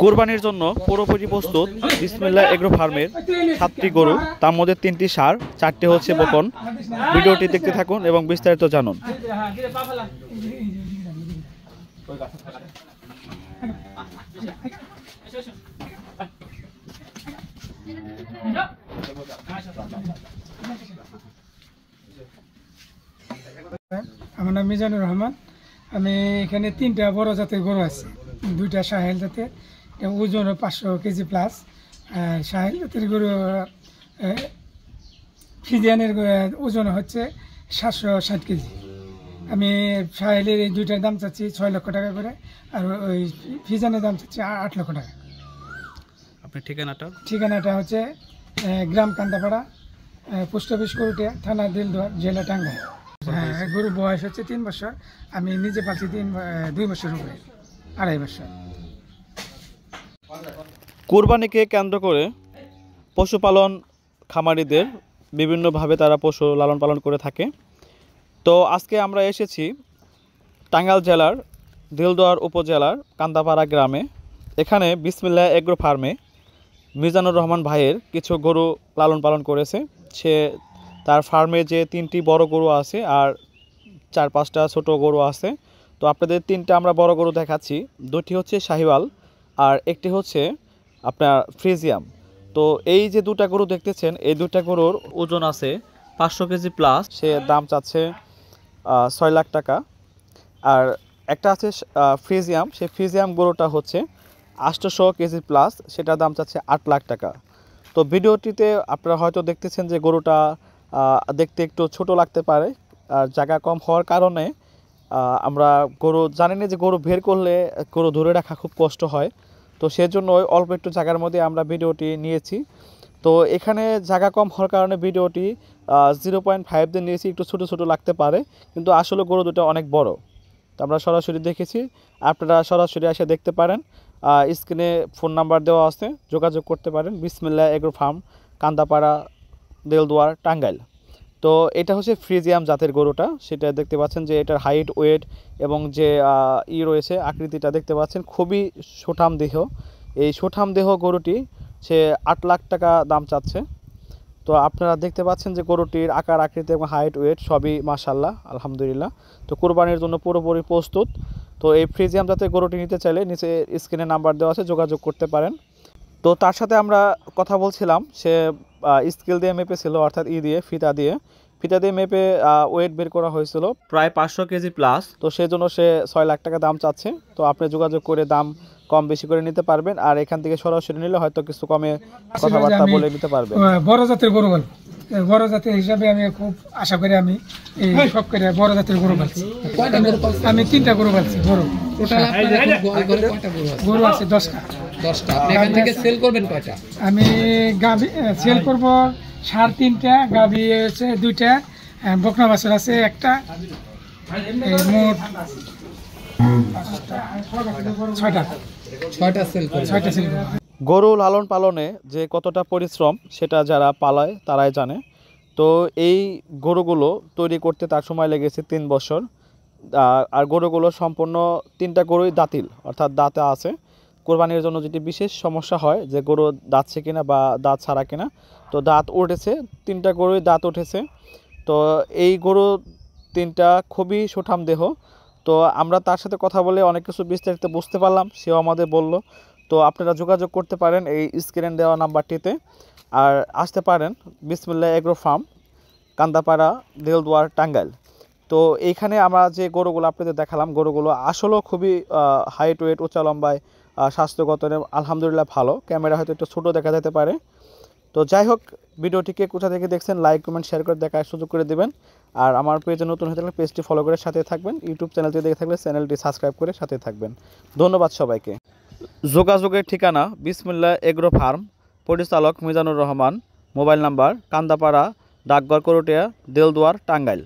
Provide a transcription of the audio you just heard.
কুরবানির জন্য পুরোপুরি প্রস্তুত বিসমিল্লাহ এগ্রো ফার্মের 7টি গরু, তার মধ্যে 3টি ষাঁড়, 4টি হচ্ছে বকন। ভিডিওটি দেখতে থাকুন এবং বিস্তারিত জানুন। আমার নাম মিজানুর রহমান। আমি এখানে 3টা বড় জাতের গরু আছে, 2টা সাহেল জাতের, ওজন 500 কেজি প্লাস। সাহেল জাতের গরু ফ্রিজিয়ানের ওজন হচ্ছে 760 কেজি। আমি সাহেলের এই 2টার দাম চাচ্ছি 6 লক্ষ টাকা করে, আর ওই ফ্রিজিয়ানের দাম চাচ্ছি 8 লক্ষ টাকা। আপনার ঠিকানাটা হচ্ছে গ্রাম কান্দাপাড়া, পোস্ট অফিস করুটিয়া, থানা দিলদুয়ার, জেলা টাঙ্গাইল। হ্যাঁ, গরুর বয়স হচ্ছে 3 বছর। আমি নিজে পালছি 2 বছর উপরে, 2.5 বছর। কুরবানিকে কেন্দ্র করে পশুপালন খামারিদের বিভিন্নভাবে তারা পশু লালন পালন করে থাকে। তো আজকে আমরা এসেছি টাঙ্গাইল জেলার দিলদুয়ার উপজেলার কান্দাপাড়া গ্রামে। এখানে বিসমিল্লাহ এগ্রো ফার্মে মিজানুর রহমান ভাইয়ের কিছু গরু লালন পালন করেছে। সে তার ফার্মে যে 3টি বড় গরু আছে আর 4-5টা ছোট গরু আছে। তো আপনাদের 3টা আমরা বড় গরু দেখাচ্ছি। 2টি হচ্ছে শাহিওয়াল আর একটি হচ্ছে আপনার ফ্রিজিয়াম। তো এই যে 2টা গরু দেখতেছেন, এই 2টা গরুর ওজন আছে 500 কেজি প্লাস। সে দাম চাচ্ছে 6 লাখ টাকা। আর একটা আছে ফ্রিজিয়াম, সেই ফ্রিজিয়াম গরুটা হচ্ছে 800 কেজি প্লাস, সেটার দাম চাচ্ছে 8 লাখ টাকা। তো ভিডিওটিতে আপনারা হয়তো দেখতেছেন যে গরুটা দেখতে একটু ছোট লাগতে পারে, আর জায়গা কম হওয়ার কারণে আমরা গরু জানি না যে গরু বের করলে গরু ধরে রাখা খুব কষ্ট হয়। তো সেজন্য অল্প একটু জায়গার মধ্যে আমরা ভিডিওটি নিয়েছি। তো এখানে জায়গা কম হওয়ার কারণে ভিডিওটি 0.5 দিয়ে নিয়েছি, একটু ছোটো ছোটো লাগতে পারে, কিন্তু আসলে গরু দুটো অনেক বড়। তো আমরা সরাসরি দেখেছি, আপনারা সরাসরি এসে দেখতে পারেন। স্ক্রিনে ফোন নাম্বার দেওয়া আছে, যোগাযোগ করতে পারেন। বিসমিল্লাহ এগ্রো ফার্ম, কান্দাপাড়া, দিলদুয়ার, টাঙ্গাইল। তো এটা হচ্ছে ফ্রিজিয়াম জাতের গরুটা, সেটা দেখতে পাচ্ছেন যে এটার হাইট, ওয়েট এবং যে রয়েছে আকৃতিটা দেখতে পাচ্ছেন, খুবই সুঠাম দেহ। এই সুঠাম দেহ গরুটি সে 8 লাখ টাকা দাম চাচ্ছে। তো আপনারা দেখতে পাচ্ছেন যে গরুটির আকার, আকৃতি এবং হাইট, ওয়েট সবই মাশাআল্লাহ, আলহামদুলিল্লাহ। তো কুরবানির জন্য পুরোপুরি প্রস্তুত। তো এই ফ্রিজিয়াম জাতের গরুটি নিতে চাইলে নিচে স্ক্রিনে নাম্বার দেওয়া আছে, যোগাযোগ করতে পারেন। তো তার সাথে আমরা কথা বলছিলাম, সে স্কেল দিয়ে মেপেছিল, অর্থাৎ ফিতা দিয়ে মেপে ওয়েট বের করা হয়েছিল প্রায় 500 কেজি প্লাস। তো সেই জন্য সে 6 লাখ টাকা দাম চাচ্ছে। তো আপনি যোগাযোগ করে দাম কম বেশি করে নিতে পারবেন, আর এখান থেকে সরাসরি নিলে হয়তো কিছু কমে কথাবার্তা বলে নিতে পারবেন। বড় জাতের গরু, বড় জাতের হিসাবে আমি খুব আশা করি আমি এই সব করে বড় জাতের গরু পাচ্ছি। আমি 3টা গরু পাচ্ছি। গরু আছে 10টা। আপনি এখান থেকে সেল করবেন কয়টা? আমি গাভী সেল করব 3.5টা, গাভী হচ্ছে 2টা, বকনা বাছুর আছে 1টা, মোট 6টা সেল করব। গরু লালন পালনে যে কতটা পরিশ্রম সেটা যারা পালায় তারাই জানে। তো এই গরুগুলো তৈরি করতে তার সময় লেগেছে 3 বছর। আর গরুগুলো সম্পূর্ণ 3টা গরুই দাঁতিল, অর্থাৎ দাঁতে আছে। কোরবানির জন্য যেটি বিশেষ সমস্যা হয় যে গরু দাঁতছে কিনা বা দাঁত ছাড়া কিনা, তো দাঁত উঠেছে, 3টা গরুই দাঁত উঠেছে। তো এই গরু 3টা খুবই সুঠাম দেহ। তো আমরা তার সাথে কথা বলে অনেক কিছু বিস্তারিত বুঝতে পারলাম, সেও আমাদের বলল। তো আপনারা যোগাযোগ করতে পারেন এই স্ক্রিনে দেওয়া নাম্বারটিতে, আর আসতে পারেন বিসমিল্লাহ এগ্রো ফার্ম, কান্দাপাড়া, দিলদুয়ার, টাঙ্গাইল। তো এইখানে আমরা যে গরুগুলো আপনাদের দেখালাম, গরুগুলো আসলেও খুবই হাইট, ওয়েট, উচ্চ লম্বায়, স্বাস্থ্যগত আলহামদুলিল্লাহ ভালো। ক্যামেরা হয়তো একটু ছোটো দেখা যেতে পারে। তো যাই হোক, ভিডিওটিকে কোথা থেকে দেখছেন লাইক, কমেন্ট, শেয়ার করে দেখার সুযোগ করে দেবেন। আর আমার পেজে নতুন হয়ে থাকলে পেজটি ফলো করে সাথে থাকবেন। ইউটিউব চ্যানেলটি দেখে থাকলে চ্যানেলটি সাবস্ক্রাইব করে সাথে থাকবেন। ধন্যবাদ সবাইকে। যোগাযোগের ঠিকানা বিসমিল্লাহ এগ্রো ফার্ম, পরিচালক মিজানুর রহমান, মোবাইল নাম্বার কান্দাপাড়া, ডাকঘর, করটিয়া, দিলদুয়ার, টাঙ্গাইল।